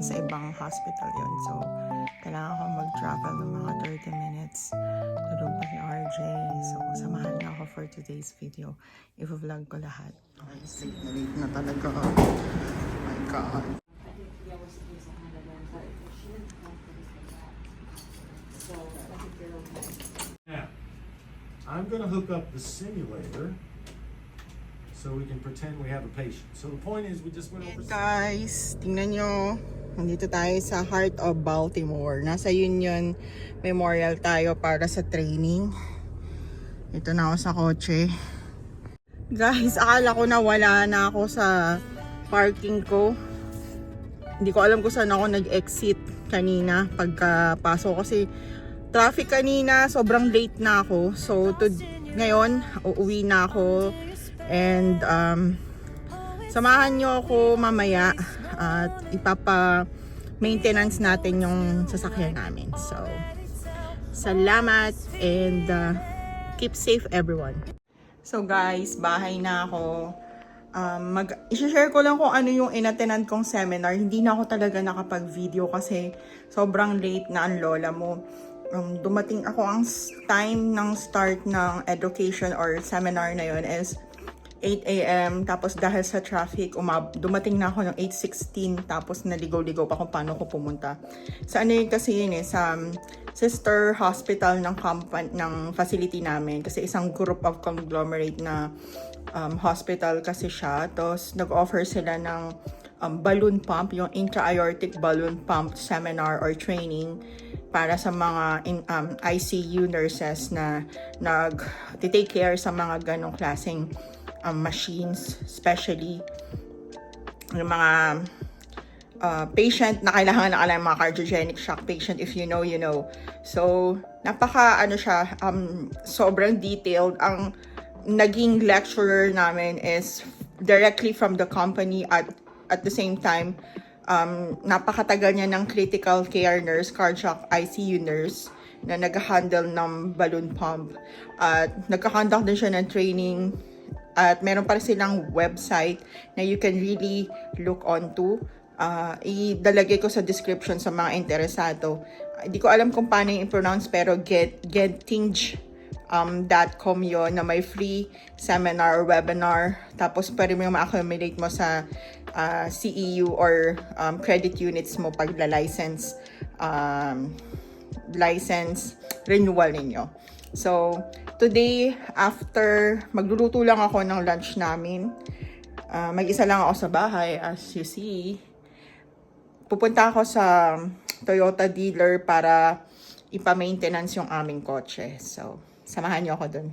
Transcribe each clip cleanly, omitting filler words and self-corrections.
sa ibang hospital yon. So, kailangan ko mag-travel ng mga 30 minutes to doon pa ni RJ. So, samahan niyo ako for today's video. I-vlog ko lahat. Okay, late na talaga. Oh my God. Now, I'm going to hook up the simulator so we can pretend we have a patient. So the point is we just went over... Guys, tingnan nyo. Nandito tayo sa Heart of Baltimore. Nasa Union Memorial tayo para sa training. Ito na ako sa kotse. Guys, akala ko na wala na ako sa parking ko. Hindi ko alam kung saan ako nag-exit kanina pagkapasok kasi traffic kanina, sobrang late na ako. So, ngayon, uuwi na ako. And, samahan nyo ako mamaya at ipapa-maintenance natin yung sasakyan namin. So, salamat and keep safe everyone. So guys, bahay na ako. I-share ko lang kung ano yung inattend kong seminar. Hindi na ako talaga nakapag-video kasi sobrang late na ang lola mo. Dumating ako, ang time ng start ng education or seminar na yun is 8 a.m. Tapos dahil sa traffic, dumating na ako ng 8:16. Tapos naligaw-ligaw pa kung paano ko pumunta. Sa ano yun kasi yun sa sister hospital ng facility namin. Kasi isang group of conglomerate na hospital kasi siya. Tapos nag-offer sila ng balloon pump, yung intra-aortic balloon pump seminar or training para sa mga ICU nurses na nag-take care sa mga ganong klaseng machines, especially yung mga patient na kailangan mga cardiogenic shock patient. If you know, you know. So, sobrang detailed. Ang naging lecturer namin is directly from the company at the same time, napakatagal niya ng critical care nurse, cardiac ICU nurse, na nag-handle ng balloon pump. At nagka-conduct din siya ng training. At meron pa rin silang website na you can really look onto. Idalagay ko sa description sa mga interesado. Hindi ko alam kung paano yung pronounce pero getinge.com yon na may free seminar or webinar. Tapos pwede mo yung ma-accumulate mo sa CEU or credit units mo pag license renewal ninyo. So, today, after magluluto lang ako ng lunch namin, mag-isa lang ako sa bahay, as you see. Pupunta ako sa Toyota dealer para ipa-maintenance yung aming kotse. So, samahan niyo ako dun.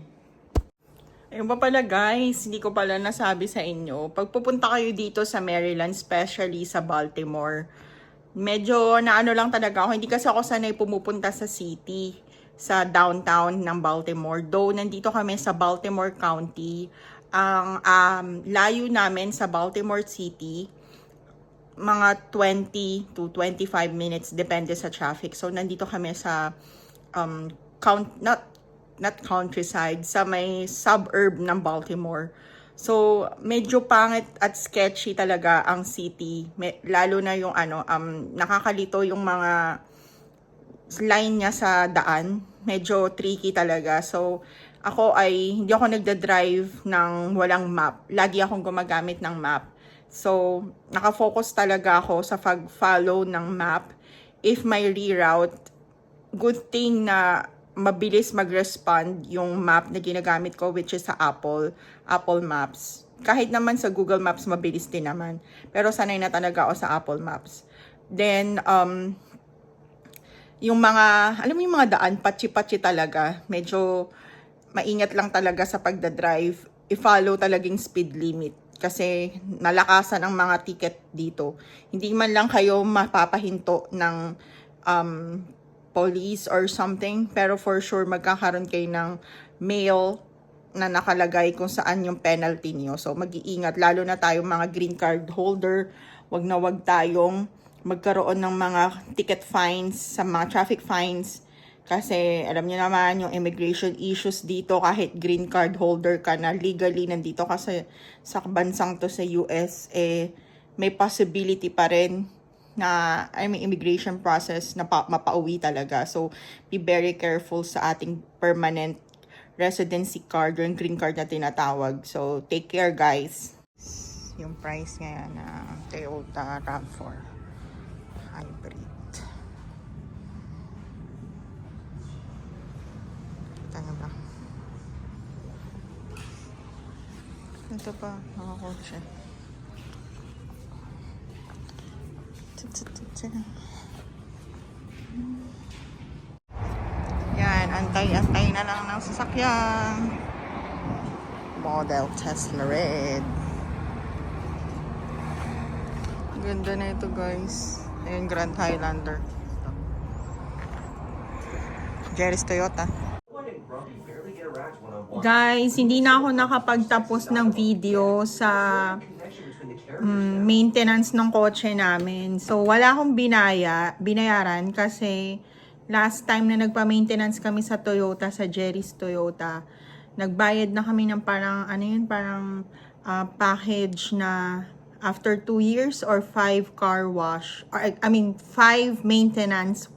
Ayun pa pala guys, hindi ko pala nasabi sa inyo. Pag pupunta kayo dito sa Maryland, especially sa Baltimore, medyo naano lang talaga ako. Hindi kasi ako sanay pumupunta sa city, sa downtown ng Baltimore. Though nandito kami sa Baltimore County, ang layo namin sa Baltimore City, mga 20 to 25 minutes, depende sa traffic. So, nandito kami sa not countryside, sa may suburb ng Baltimore. So, medyo pangit at sketchy talaga ang city. Lalo na yung nakakalito yung mga line niya sa daan. Medyo tricky talaga. So, hindi ako nagda-drive ng walang map. Lagi akong gumagamit ng map. So, nakafocus talaga ako sa pag-follow ng map. If may reroute, good thing na mabilis mag-respond yung map na ginagamit ko, which is sa Apple Maps. Kahit naman sa Google Maps, mabilis din naman. Pero sanay na talaga ako sa Apple Maps. Then, yung mga daan, patsi-patsi talaga. Medyo maingat lang talaga sa pagdadrive. I-follow talagang speed limit. Kasi nalakasan ang mga ticket dito. Hindi man lang kayo mapapahinto ng police or something. Pero for sure, magkakaroon kayo ng mail na nakalagay kung saan yung penalty niyo. So, mag-iingat. Lalo na tayong mga green card holder. Wag na wag tayong magkaroon ng mga ticket fines, sa mga traffic fines. Kasi alam niyo naman yung immigration issues dito, kahit green card holder ka na legally nandito ka sa bansang to sa US, may possibility pa rin na, immigration process na mapauwi talaga. So, be very careful sa ating permanent residency card, yung green card na tinatawag. So, take care guys. Yung price ngayon na Toyota RAV4 Hybrid. Kita nyo ba? Ito pa, mga kotse. Yan, antay-antay na lang ng sasakyan. Model Tesla Red. Ganda na ito guys. Ayun, Grand Highlander. Jerry's Toyota. Guys, hindi na ako nakapagtapos ng video sa maintenance ng kotse namin. So, wala akong binayaran kasi last time na nagpa-maintenance kami sa Toyota, sa Jerry's Toyota, nagbayad na kami ng parang, parang package na after 2 years or 5 car wash, or 5 maintenance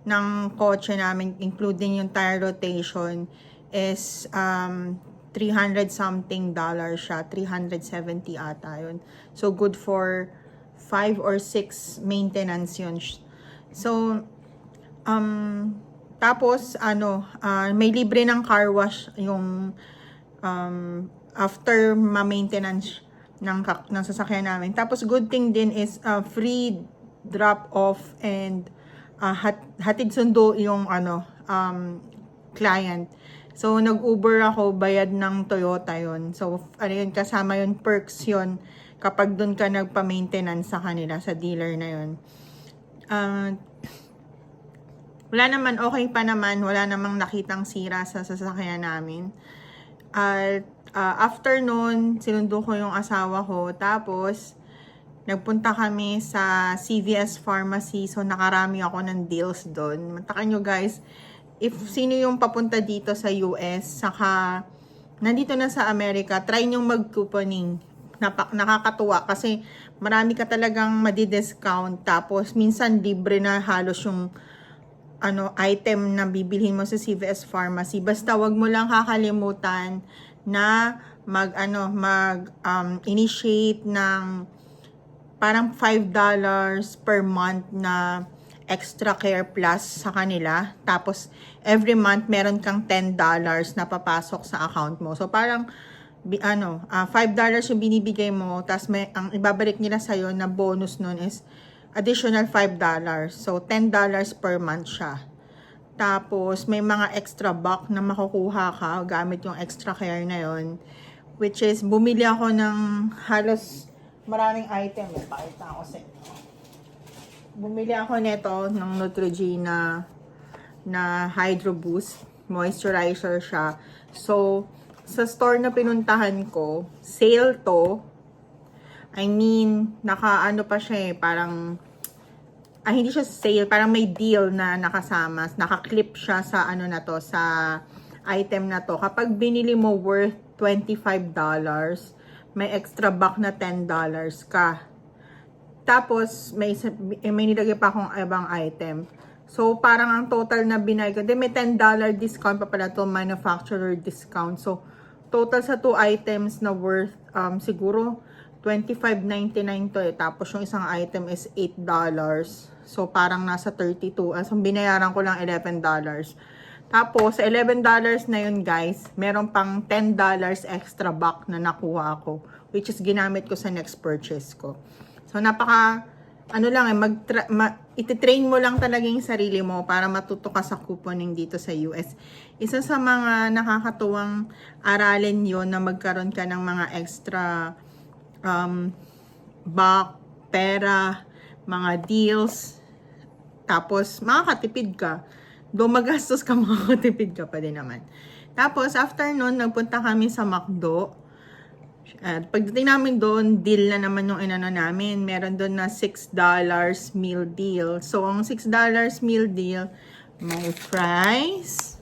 ng kotse namin, including yung tire rotation, is 300 something dollars siya, 370 ata yun. So, good for 5 or 6 maintenance yun. So, tapos, may libre ng car wash yung after ma-maintenance ng sasakyan namin. Tapos, good thing din is free drop-off and hatid sundo yung client. So, nag-Uber ako, bayad ng Toyota yon. So, kasama yun, perks yun kapag doon ka nagpa-maintenance sa kanila, sa dealer na yun. Wala naman, okay pa naman, wala namang nakitang sira sa sasakyan namin. After nun, sinundo ko yung asawa ko, tapos nagpunta kami sa CVS Pharmacy, so nakarami ako ng deals doon. Mantakan nyo guys, if sino yung papunta dito sa US, saka nandito na sa Amerika, try nyo mag-couponing. Nakakatuwa kasi marami ka talagang madi-discount, tapos minsan libre na halos yung item na bibilhin mo sa CVS Pharmacy. Basta wag mo lang kakalimutan na initiate ng parang $5 per month na extra care plus sa kanila. Tapos every month meron kang $10 na papasok sa account mo. So parang $5 yung binibigay mo, tapos ang ibabalik nila sa'yo na bonus nun is additional $5. So, $10 per month siya. Tapos, may mga extra buck na makukuha ka gamit yung extra care na yon, which is, bumili ako ng halos maraming item. Pakita ako sa inyo. Bumili ako nito ng Neutrogena na Hydro Boost. Moisturizer siya. So, sa store na pinuntahan ko, sale to. Pa siya parang, hindi siya sale, parang may deal na nakasama, nakaklip siya sa sa item na to. Kapag binili mo worth $25, may extra buck na $10 ka. Tapos, may nilagay pa akong ibang item. So, parang ang total na binay ko, may $10 discount pa pala to, manufacturer discount. So, total sa 2 items na worth, siguro, $25.99 to Tapos yung isang item is $8. So parang nasa 32. So binayaran ko lang $11. Tapos sa $11 na yun guys, meron pang $10 extra back na nakuha ako, which is ginamit ko sa next purchase ko. So napaka ititrain mo lang talaga yung sarili mo para matuto ka sa couponing dito sa US. Isa sa mga nakakatuwang aralin yon na magkaroon ka ng mga extra pera, mga deals, tapos makakatipid ka. Though magastos ka, makakatipid ka pa din naman. Tapos, after nun, nagpunta kami sa McDo. At pagdating namin doon, deal na naman yung namin. Meron doon na $6 meal deal. So, ang $6 meal deal, may fries,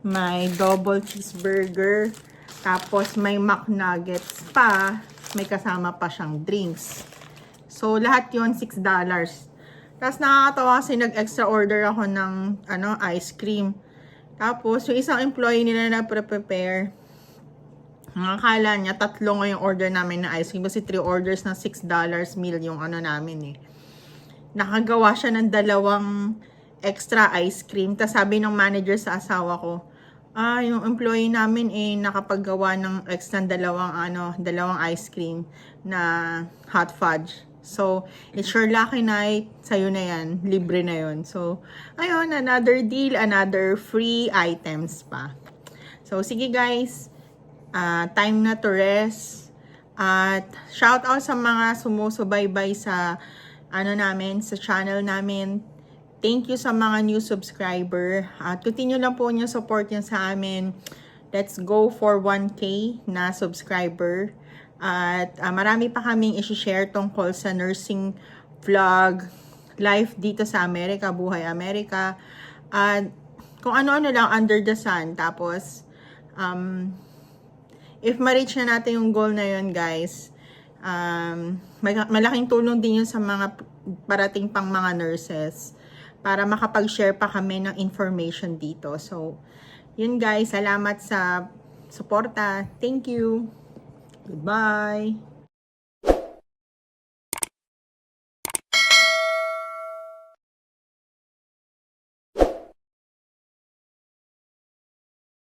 may double cheeseburger, tapos may McNuggets pa, may kasama pa siyang drinks. So, lahat yon $6. Tapos nakakatawa kasi nag-extra order ako ng ice cream. Tapos yung isang employee nila na prepare, akala niya 3 nga yung order namin na ice cream kasi 3 orders na $6 meal yung namin eh. Nakagawa siya ng 2 extra ice cream. Tapos sabi ng manager sa asawa ko, yung employee namin nakapaggawa ng extra 2 ice cream na hot fudge. So, it's your lucky night. Sa'yo na yan. Libre na yon. So, ayun, another deal, another free items pa. So, sige guys. Time na to rest. At shout out sa mga sumusubaybay sa sa channel namin. Thank you sa mga new subscriber. At continue lang po niyo support niyo sa amin. Let's go for 1K na subscriber. At marami pa kaming i-share tungkol sa nursing vlog, life dito sa Amerika, buhay Amerika. At kung ano-ano lang under the sun. Tapos, if ma-reach na natin yung goal na yun, guys, malaking tulong din yun sa mga parating pang mga nurses para makapag-share pa kami ng information dito. So, yun guys, salamat sa suporta. Thank you. Goodbye.